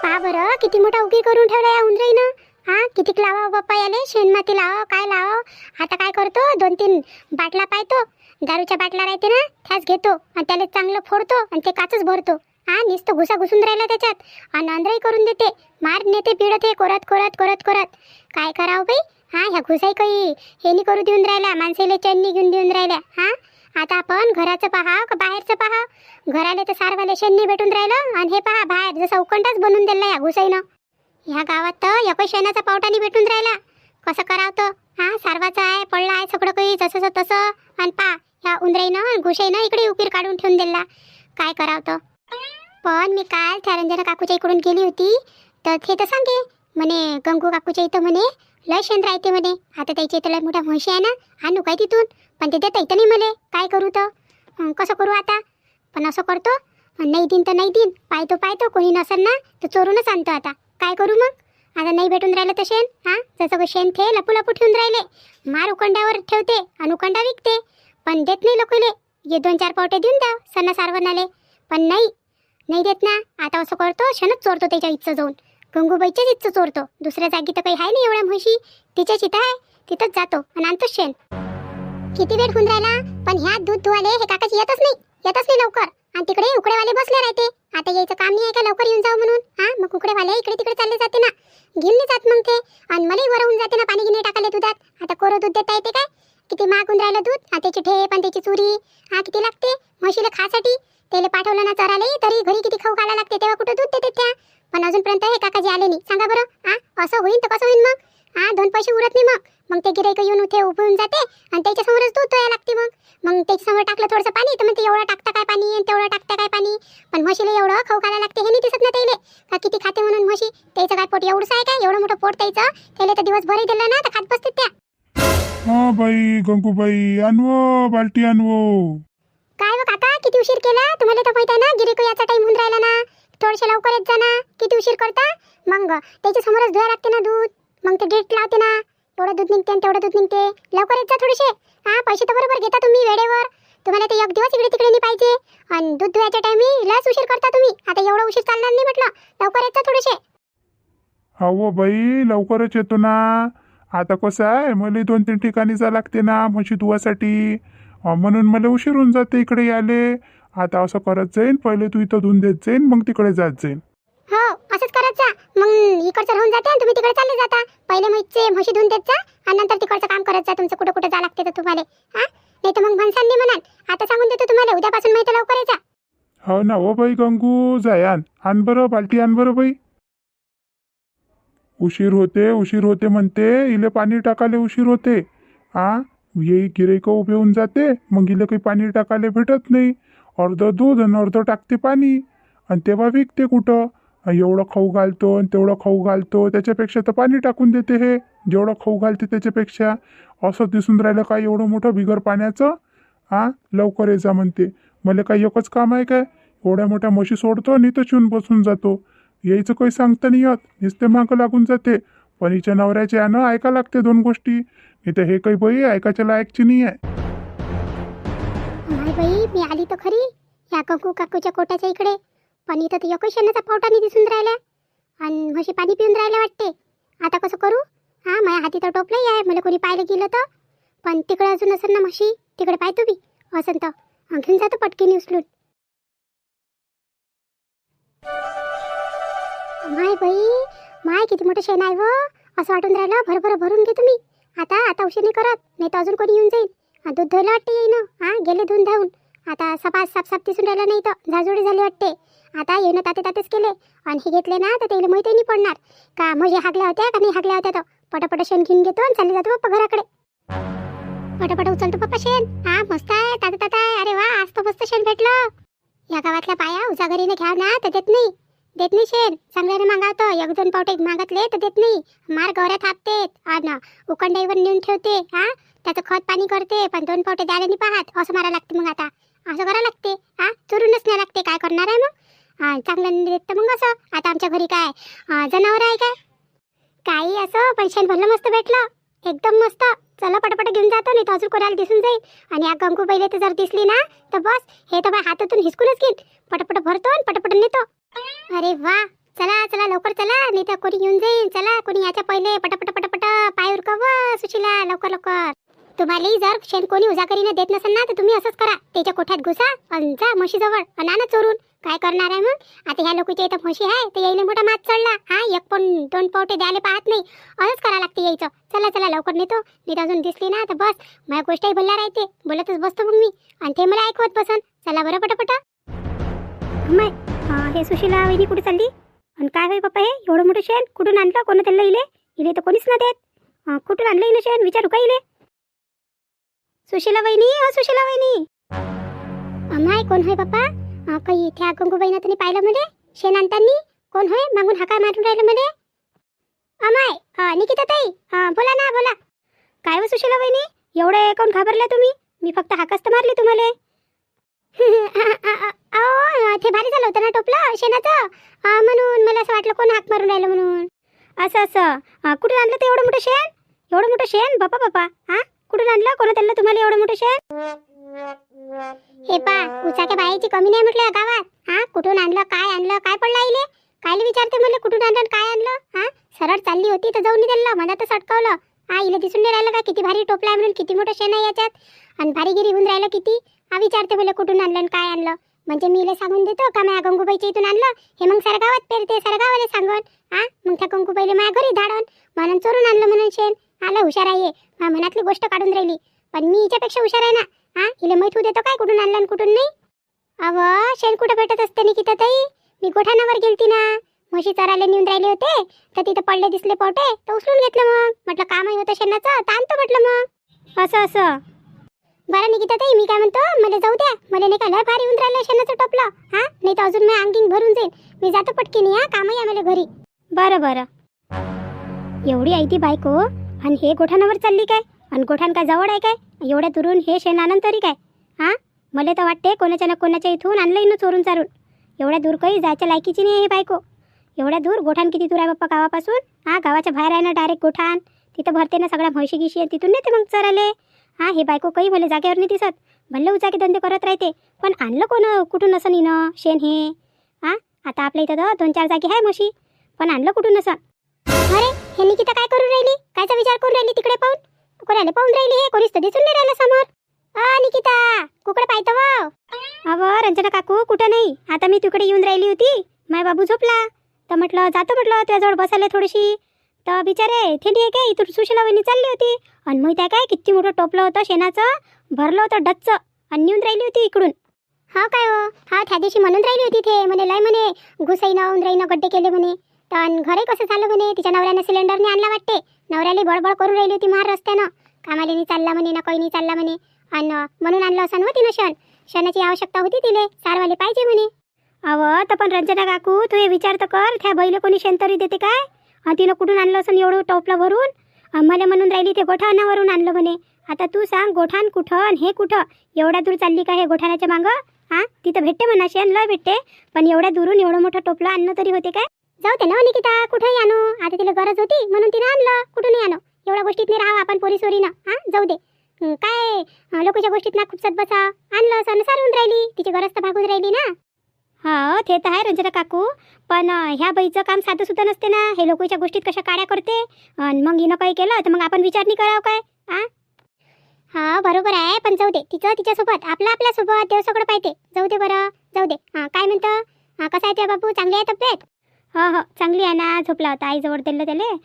पहा बरं किती मोठा उकीर करून ठेवला या उंदराईनं. हा कितीक लावा बाप्पा याले, शेणमाती लावा काय लावा. आता काय करतो, 2-3 बाटला पाहतो, दारूच्या बाटला राहते ना त्याच घेतो आणि त्याला चांगलं फोडतो आणि ते काचच भरतो. हा नुसतं घुसा घुसून राहिला त्याच्यात आणि आंधळाई करून देते, मार नेते पिढते करत करत करत करत. काय करावं बाई. हा ह्या घुसाई काही हे नाही करू देऊन राहिल्या, माणसेले चैनी घेऊन देऊन राहिल्या. हा आता आपण घराचं पहा का बाहेरचं पहा. घराले तर सारवाले शेण भेटून राहिलं आणि हे पहा बाहेर जसं उकंडाच बनवून दिला या घुसाईनं. ह्या गावात तर एकही शेणाचा पावटा नाही भेटून राहिला. कसं करावं तर. हा सारवाचं आहे, पडला आहे सगळं काही जसं तसं. आणि पहा ह्या उंदराईनं घुसाईनं इकडे उकीर काढून ठेवून दिला. काय करावं तर. पण मी काल त्या रंजना काकूच्या इकडून गेली होती तर ते तर सांगे म्हणे गंगू काकूच्या इथं म्हणे लय शेण राहते म्हणे. आता त्याच्या इथं लय मोठ्या म्हशी आहे ना, आणू काय तिथून, पण ते देता इथं नाही मले. काय करू तर, कसं करू आता. पण असं करतो, नाही दिन तर नाही दिन, पाहतो कोणी नसेल ना तर चोरूनच आणतो. आता काय करू मग. आता नाही भेटून राहिलं तर शेण. हा जसं शेण ते लपू लपू ठेवून राहिले, मार उकंड्यावर ठेवते आणि उकंडा विकते, पण देत नाही लोकले. ये 2-4 पावटे देऊन द्या सणा सारवणाले, पण नाही देत ना. आता असं करतो, शेणच चोरतो त्याच्या इथं जाऊन, गंगूबाईच्याच इथं चोरतो. दुसऱ्या जागी तर काही आहे नाही एवढ्या म्हशी, तिच्याच इथं आहे तिथंच जातो आणि आणतो शेण. किती वेळ होऊन राहिला, पण ह्या दूध धुवाले हे काकाची येतच नाही लवकर. आणि तिकडे उकडेवाले बसले राहते. आता यायचं काम नाही आहे का लवकर येऊन जाऊ म्हणून. हा मग उकडेवाले इकडे तिकडे चालले जाते ना, घेऊन नाही जात मग ते. आणि मलाही वर होऊन जाते ना पाणी गिनी टाकाले दुधात. आता कोरं दूध देता येते काय, किती महाग होऊन राहिलं दूध. हा त्याची ठेप आणि त्याची चुरी हा किती लागते म्हशीला खासाठी. त्याला पाठवलं ना चराले तरी घरी किती खाऊ खायला लागते, तेव्हा कुठं दूध देते त्या. पण अजूनपर्यंत हे काकाजी आले नाही. सांगा बरं. हा असं होईन तर कसं होईन मग. हा 2 पैसे उरत नाही मग ते गिराईक येऊन उभून जाते आणि त्याच्या समोरच दूध धुवायला लागते. मग त्याच्या समोर टाकलं थोडंसं पाणी तर म्हणते एवढं टाकता काय पाणी आणि तेवढं टाकता काय पाणी. पण म्हशीला एवढं खाऊ खायला लागते हे नाही दिसत ना त्याला का किती खाते म्हणून म्हशी. त्याचं काय पोट एवढंच आहे काय, एवढं मोठं पोट त्याचं. त्याला तर दिवसभरही दिलं ना तर खात बसते त्या. हा बाई गंगूबाई, आणवो बाल्टी आणवो. काय व काका किती उशीर केला. तुम्हाला तर माहित आहे ना गिराईक याचा टाइम होऊन राहिला ना, थोडेसे लवकर येत जा ना. किती उशीर करता. मग त्याच्या समोरच धुवा लागते ना दूध, मग ते गेट लावते ना. एवढं दूध निघते आणि तेवढं दूध निघते. लवकर येत जा थोडेसे. हा पैसे तर बरोबर घेता तुम्ही वेळेवर. तुम्हाला ते एक दिवस इकडे तिकडे नाही पाहिजे. आणि दूध धुवायच्या टाइमी लस उशीर करता तुम्ही. आता एवढा उशीर चालणार नाही म्हटलं, लवकर येत जा थोडेसे. हो बाई लवकरच येतो ना. आता कसं आहे मला 2-3 ठिकाणी जा लागते ना म्हशी धुवासाठी, म्हणून मला उशीर होऊन जाते इकडे याले. आता असं करत जाईन, पहिले तू इथं धुवून देत जाईन मग तिकडे जात जाईन. हो असंच करत जा. मग इकडचं राहून जाते आणि तुम्ही तिकडे चालले जाता. पहिले म्हशी धुवून देत जा आणि नंतर तिकडचं काम करत जा. तुमचं कुठं कुठं जा लागते तर तुम्हाला. हा नाही तर मग म्हणसान नाही म्हणाल. आता सांगून देतो तुम्हाला, उद्यापासून माहिती लवकर यायचा. हो ना हो बाई गंगू, जाय आण बरं बाल्टी आण बरं बाई. उशीर होते म्हणते, इले पाणी टाकाले उशीर होते. हा ये गिराईक उभे होऊन जाते, मग इले काही पाणी टाकायला भेटत नाही. अर्ध दूध आणि अर्ध टाकते पाणी आणि तेव्हा विकते कुठं. एवढं खाऊ घालतो आणि तेवढं खाऊ घालतो, त्याच्यापेक्षा तर पाणी टाकून देते हे जेवढं खाऊ घालते त्याच्यापेक्षा. असं दिसून राहिलं काय एवढं मोठं बिगर पाण्याचं. हा लवकर ये जा म्हणते. मला काही एकच काम आहे काय, एवढ्या मोठ्या म्हशी सोडतो आणि इथं चिवून बसून जातो. यायचं काही सांगता नाही येत, नुसते मागं लागून जाते. पण हिच्या नवऱ्याच्या यानं ऐका लागते 2 गोष्टी. नाही तर हे काही बाई ऐकायच्या लायकची नाही आहे. नाही बाई मी आली तर खरी या काकूच्या कोट्याच्या इकडे, पण इथं तर एकही शेणाचा पावटा नाही दिसून राहिला आणि म्हशी पाणी पिऊन राहिल्या वाटते. आता कसं करू. हा माझ्या हाती तर टोपलंही आहे, मला कोणी पाहायला गेलं तर. पण तिकडे अजून असेल ना म्हशी, तिकडे पाहतो बी असेल तर घेऊन जातो पटकीने उचलून. माय बाई माय किती मोठं शेण आहे व. असं वाटून राहिलं भरभर भरून घे तुम्ही. आता उशीर नाही करत, नाही तर अजून कोणी येऊन जाईल. दूध धुयला वाटते येईन. हा गेले धुवून धावून. आता साफ दिसून राहिलं नाही तर झाजोडी झाली वाटते. आता येणं तातेच केले आणि हे घेतले ना तर त्याला माहिती नाही पडणार का म्हणजे हागल्या होत्या का नाही हागल्या होत्या. तर पटापट शेण घेऊन घेतो आणि चालले जातो पप्पा घराकडे. पटापट उचलतो पप्पा शेण. हा मस्त आहे ताता आहे. अरे वा आज तर मस्त शेण भेटलं. या गावातल्या बाया उजा घरीने घ्याव ना तर देत नाही शेण. चांगल्याने मागावतो. 1-2 पावटे मागतले तर देत नाही. मार गवऱ्या थापते आणि उकंडाईवर नेऊन ठेवते. हा त्याचं खत पाणी करते, पण 2 पावटे द्यायला नाही पाहत. असं मारा लागते मग. आता असं करावं लागते. हा चुरूनच नाही लागते. काय करणार आहे मग. हा चांगलं देत तर मग असं. आता आमच्या घरी काय जनावर आहे काय काही असं, पण शेण भरलं मस्त भेटलं एकदम मस्त. चला पटापट घेऊन जातो, नाही तर अजून कोणाला दिसून जाईल. आणि या गंगू पहिले तर जर दिसली ना तर बस हे तर हातातून हिसकूनच घेईन. पटापट भरतो आणि पटापट नेतो. अरे वा चला चला लवकर चला, नाही तर कोणी येऊन जाईल. चला कोणी याच्या पहिले पटापट पटापट पाय उरकव सुशीला, लवकर लवकर. तुम्हाला जर शेण कोणी उजागरीने देत नसेल ना तर तुम्ही असंच करा, त्याच्या कोठ्यात घुसा आणि जा म्हशीजवळ आणि आणा चोरून. काय करणार आहे मग? आता ह्या लोकांच्या इथं म्हशी आहे तर यायला मोठा मात चढला. हा एक पण 2 पावटे द्यायला पाहत नाही, असंच करा लागते यायचं. चला चला लवकर नेतो, नीट अजून दिसली ना तर बस माझ्या गोष्टही बोलला राहते, बोलतच बसतो मग मी आणि ते मला ऐकवत बसन. चला बरं पटापट. हे सुशीला वहिनी कुठे चालली? आणि काय होय पप्पा, हे एवढं मोठं शेण कुठून आणलं? कोण त्याला इले तर कोणीच ना देत. कुठून आणलं इले शेण विचारू का इले? सुशीला वहिनी, सुशीला वहिनी. अमाय कोण होय पप्पा? काही त्या गंगूबाईनं तुम्ही पाहिलं म्हणे शेण आणतानी? कोण होय मागून हाका मारून राहिलं म्हणे? अमाय निकिता ताई, बोला ना बोला. काय हो सुशीला वहिनी, एवढे कोण घाबरल्या तुम्ही? मी फक्त हाकच तर मारली तुम्हाला. ते भारी झालं होतं ना टोपलं शेणाचं, म्हणून मला असं वाटलं कोण हाक मारून राहिलं म्हणून. असं कुठून आणलं ते एवढं मोठं शेण? एवढं मोठं शेण बापा बापा, कुठून आणलं? कोण आणलं तुम्हाला एवढं मोठं शेण? हे पा उचाक्या बायाची कमी नाही म्हटलं गावात. कुठून आणलं, काय आणलं, काय पडलं आईले? कायले विचारते मला कुठून आणलं काय आणलं? सरळ चालली होती तर जाऊन दिलं, मधातच अटकवलं. इले दिसून नाही राहिलं का किती भारी टोपला आहे म्हणून, किती मोठं शेण आहे याच्यात आणि भारीगिरी होऊन राहिलं किती. विचारते मला कुठून आणलं आणि काय आणलं, म्हणजे मी इले सांगून देतो का माझ्या गंगूबाईच्या इथून आणलं हे, मग साऱ्या गावात पेरते, साऱ्या गावाला सांगन. मग त्या गंगूबाईले माझ्या घरी धाडन म्हणून चोरून आणलं म्हणून शेण. आलं हुशार आहे, मनातली गोष्ट काढून राहिली. पण मी हिच्यापेक्षा हुशार आहे ना. इले माहित होऊ देतो काय कुठून आणलं आणि कुठून नाही. अव शेण कुठं भेटत असते निकिता ताई? मी गोठाणावर गेलती ना, म्हशी चरायला नेऊन राहिले होते तर तिथं पडले दिसले पोटे तर उचलून घेतलं. मग म्हटलं कामही होतं शेणाचं तर आणतो म्हटलं. मग असं बरं निकिता ताई, मी काय म्हणतो, मला जाऊ द्या. मला नाही का लय भारी होऊन राहिलं शेणाचं टोपलं. नाही तर अजून मी अंगिंग भरून जाईल. मी जातो पटकीने, कामही आहे मला घरी. बरं एवढी आई ती बायको आणि हे गोठाणावर चालली काय? आणि गोठाण काय जवळ आहे काय? एवढ्या दुरून हे शेण आणन तरी काय? मला तर वाटते कोणाच्या ना कोणाच्या इथून आणलंय ना चोरून चारून. एवढ्या दूर काही जायच्या लायकीची नाही हे बायको. एवढ्या दूर गोठाण किती दूर आहे बाप्पा गावापासून? गावाच्या बाहेर आहे ना डायरेक्ट गोठाण, तिथं भरते ना सगळ्या म्हशी गिशी आणि तिथून नेते मग चराले. हे बायको काही भले जागेवर नाही दिसत, भले उचाके धंदे करत राहते, पण आणलं कोण कुठून असं निनं शेण हे? आता आपल्या इथं तर 2-4 जागी आहे म्हशी, पण आणलं कुठून असं? अरे हे निकिता काय करून राहिली? कायचा विचार करून राहिली तिकडे पाहून? कोणाला पाहून राहिली? हे कोणीच तर दिसून नाही राहिलं समोर. निकिता कुकडे पाहतो वाव? अव रंजना काकू कुठं नाही, आता मी तिकडे येऊन राहिली होती. माय बाबू झोपला तर म्हटलं जातो, म्हटलं त्याजवळ बसायला थोडीशी. तर बिचारे थेंडी आहे काय, इथून सुशीला वहिनी चालली होती आणि मग त्या काय किती मोठं टोपलं होतं शेणाचं, भरलं होतं डच्च आणि नेऊन राहिली होती इकडून. काय हो? त्या दिवशी म्हणून राहिली होती ते म्हणे लय म्हणे घुसाईनं उंदराईनं गड्डे केले म्हणे. तर घरी कसं झालं म्हणे, तिच्या नवऱ्यानं सिलेंडरने आणला वाटते. नवऱ्याला बडबड करून राहिली होती मार रस्त्यानं, कामाला नाही चालला म्हणे ना काही नाही चालला म्हणे, आणि म्हणून आणलं असं होती ना शेणाची आवश्यकता होती तिले, सारवाले पाहिजे म्हणे. तर पण रंजना काकू तू हे विचार तर कर, त्या बैल कोणी शेण तरी देते काय? तिनं कुठून आणलं असं एवढं टोपलं भरून? मला म्हणून राहिली ते गोठाणावरून आणलं म्हणे. आता तू सांग गोठाण कुठं आणि हे कुठं? एवढ्या दूर चालली का हे गोठाण्याच्या मागं? तिथं भेटते म्हणा शेण, लय भेटते, पण एवढ्या दूरून एवढं मोठं टोपलं आणणं तरी होते काय? जाऊ दे ना निकिता, कुठंही आणू, आता तिला गरज होती म्हणून तिने आणलं, कुठूनही आणू. एवढ्या गोष्टीत नाही राहा आपण पोरीसोरीनं. जाऊ दे, काय लोकांच्या गोष्टीत ना खूपसत बसा. आणलं असं सारून राहिली, तिची गरज तर भागून राहिली ना. ते तर आहे रंजना काकू, पण ह्या बाईचं काम साधं सुद्धा नसते ना. हे लोकांच्या गोष्टीत कशा काड्या करते, मग हिनं काही केलं तर मग आपण विचार नाही करावं काय? बरोबर आहे, पण जाऊ दे, तिच्यासोबत आपल्यासोबत देव सगळं पाहिजे. जाऊ दे बरं, जाऊ दे. काय म्हणतं, कसं आहे ते बाबू? चांगली आहे तब्येत? हो चांगली आहे ना, झोपला होता, आईजवळ दिलं त्याले,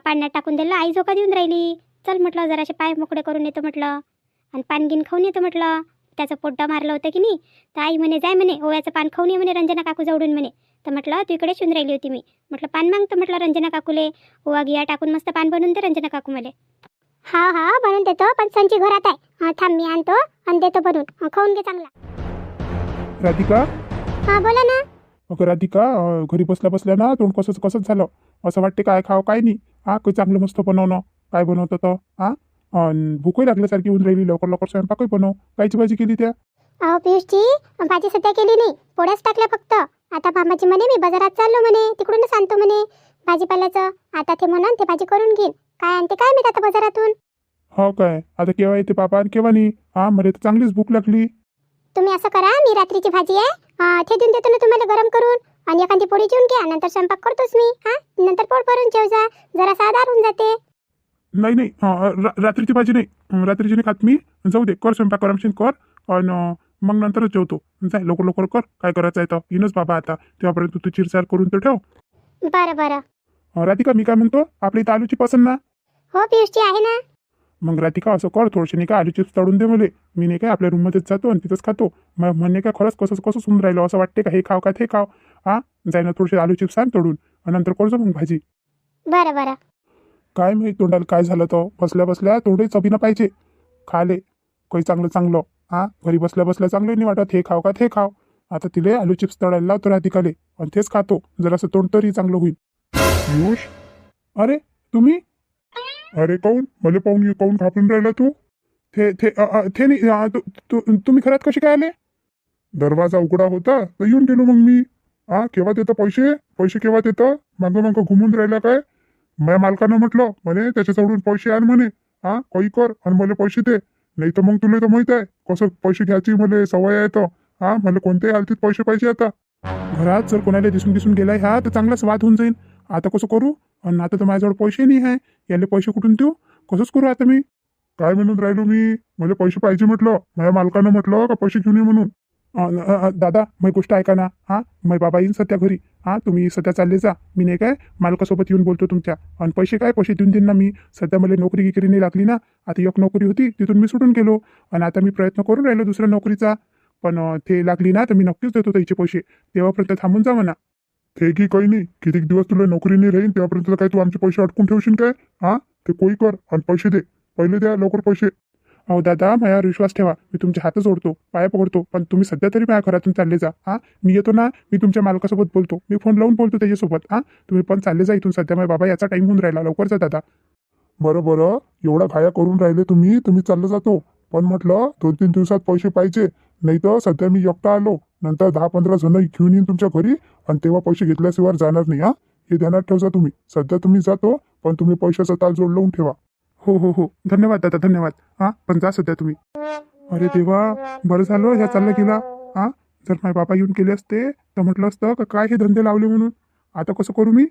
पाण्यात टाकून दिलं, आई झोका देऊन राहिली. चल म्हटलं जरासे पाय मोकळे करून येतो म्हटलं आणि पानगिन खाऊन येतो म्हटलं. त्याचं पोट्टा मारलं होतं की नाही, तर आई म्हणे जाय म्हणे ओव्याचं पान खाऊन ये म्हणे रंजना काकू जवळून म्हणे. तर म्हटलं तू इकडे शिवून राहिली होती मी, म्हटलं पान मागतो म्हटलं रंजना काकूले, ओवा गिया टाकून मस्त पान बनवून दे रंजना काकू मले. बनवून देतो, पण संची घरात आहे. थांब मी आणतो आणि देतो बनवून, खाऊन घे चांगला. राधिका, बोला ना. अगं राधिका, घरी बसल्या ना तोंड कसंच झालं, असं वाटते काय खाव काय नाही. काही चांगलं मस्त बनवणं, काय बनवतं तर भूकही लागल्यासारखी होऊन राहिली, लवकर स्वयंपाकही बनव. कायची भाजी केली त्या? पियुषची भाजी सध्या केली नाही, पोळ्याच टाकल्या फक्त. आता मामाजी म्हणे मी बाजारात चाललो म्हणे, तिकडूनच आणतो म्हणे भाजीपाल्याचं. आता ते म्हणून ते भाजी करून घेईन. काय आणते काय मी आता बाजारातून. हो काय, आता केव्हा येते बाबा आणि केव्हा नाही? मला तर चांगलीच भूक लागली. तुम्ही असं करा, मी रात्रीची भाजी आहे ते देऊन देतो ना तुम्हाला गरम करून, आणि एखादी पोळी जेवून घ्या, नंतर स्वयंपाक करतोच मी. हा, नंतर पोट भरून जेव जा, जरा आधार होऊन जाते. नाही नाही रात्रीची भाजी नाही, रात्रीची नाही खात मी. जाऊ दे, कर स्वयंपाक आरामशीर कर. आणि मग नंतरच जेवतो. जाय लवकर लवकर कर, काय करायचं आहे तर येईनच बाबा आता. तेव्हापर्यंत तू चिरसार करून तर ठेव. बरं बरं. राधिका, मी काय म्हणतो, आपली इथं आलूची पसंत ना? हो पियुषची आहे ना. मग राधिका असं कर, थोडेसे नाही का आलू चिप्स तळून दे मला. मी नाही काय आपल्या रूममध्येच जातो आणि तिथंच खातो. मग म्हणणे काय खरंच कसं कसं सुंदर राहिलं, असं वाटते का हे खाव का ते खाव. हा, जाय ना, थोडेसे आलू चिप्स आण तळून आणि नंतर करतो मग भाजी. बरं बरं. काय माहिती तोंडाला काय झालं तर बसल्या बसल्या तोंडही चवीनं पाहिजे खाले काही चांगलं चांगलं. हा, घरी बसल्या बसल्या चांगलं नाही वाटत, हे खाव का ते खाव. आता तिले आलू चिप्स तळायला लावतो राधिकाले आणि तेच खातो, जरासं तोंड तरी चांगलं होईल. पियुष, अरे तुम्ही? अरे काऊन मला पाहून काऊन घाबरून राहिला तू? ते ते ते नाही तुम्ही घरात कसे काय आले? दरवाजा उघडा होता तर येऊन गेलो मग मी. हा, केव्हा देतं पैसे? पैसे केव्हा देतं? मागं मागं घुमून राहिला काय? माझ्या मालकानं म्हटलं म्हणे त्याच्याजवळून पैसे आण म्हणे. हा, काही कर आणि मला पैसे दे, नाही तर मग तुला तर माहित आहे कसं पैसे घ्यायची मला सवय आहे तर. हा, मला कोणत्याही हालतीत पैसे पाहिजे आता. घरात जर कोणाला दिसून गेलाय हा तर चांगलाच वाद होऊन जाईल. आता कसं करू? आणि आता तर माझ्याजवळ पैसे नाही आहे, याले पैसे कुठून देऊ? कसंच करू आता मी? काय म्हणून राहिलो मी? मला पैसे पाहिजे म्हटलं, माझ्या मालकानं म्हटलं का पैसे घेऊन ये म्हणून. दादा, माझी गोष्ट ऐका ना. हा, माझे बाबा येईन सध्या घरी. हा, तुम्ही सध्या चालले जा, मी नाही काय मालकासोबत येऊन बोलतो तुमच्या. आणि पैसे काय पैसे देऊन देईन ना मी. सध्या मला नोकरी गिकरी नाही लागली ना. आता एक नोकरी होती तिथून मी सुटून गेलो आणि आता मी प्रयत्न करून राहिलो दुसऱ्या नोकरीचा. पण ते लागली ना तर मी नक्कीच देतो त्याचे पैसे. तेव्हापर्यंत थांबून जा म्हणा. ते की काही नाही, किती दिवस तुला नोकरी नाही राहील तेव्हापर्यंत काय तू आमचे पैसे अटकून ठेवशील काय? हा, ते कोई कर आणि पैसे दे, पहिले द्या लवकर पैसे. अहो दादा, माझ्यावर विश्वास ठेवा, मी तुमच्या हात जोडतो, पाया पकडतो, पण तुम्ही सध्या तरी माझ्या घरातून चालले जा. हा, मी येतो ना, मी तुमच्या मालकासोबत बोलतो, मी फोन लावून बोलतो त्याच्यासोबत. हा, तुम्ही पण चालले जा इथून सध्या. माझ्या बाबा याचा टाइम होऊन राहिला, लवकर जा दादा. बरं बरं, एवढा घाया करून राहिले तुम्ही चाललं जातो. पण म्हटलं 2-3 दिवसात पैसे पाहिजे, नाही तर सध्या मी एकटा आलो, नंतर 10-15 जण घेऊन येईन तुमच्या घरी आणि तेव्हा पैसे घेतल्याशिवाय जाणार नाही. हा, हे ध्यानात ठेवजा तुम्ही. सध्या तुम्ही जातो, पण तुम्ही पैशाचा ताल जोड लावून ठेवा. हो हो हो, धन्यवाद दादा, धन्यवाद. हा, पण जा सध्या तुम्ही. अरे देवा, बरं झालं ह्या चालला गेला. हा, जर माझे बाबा येऊन गेले असते तर म्हटलं असतं का काय हे धंदे लावले म्हणून. आता कसं करू मी?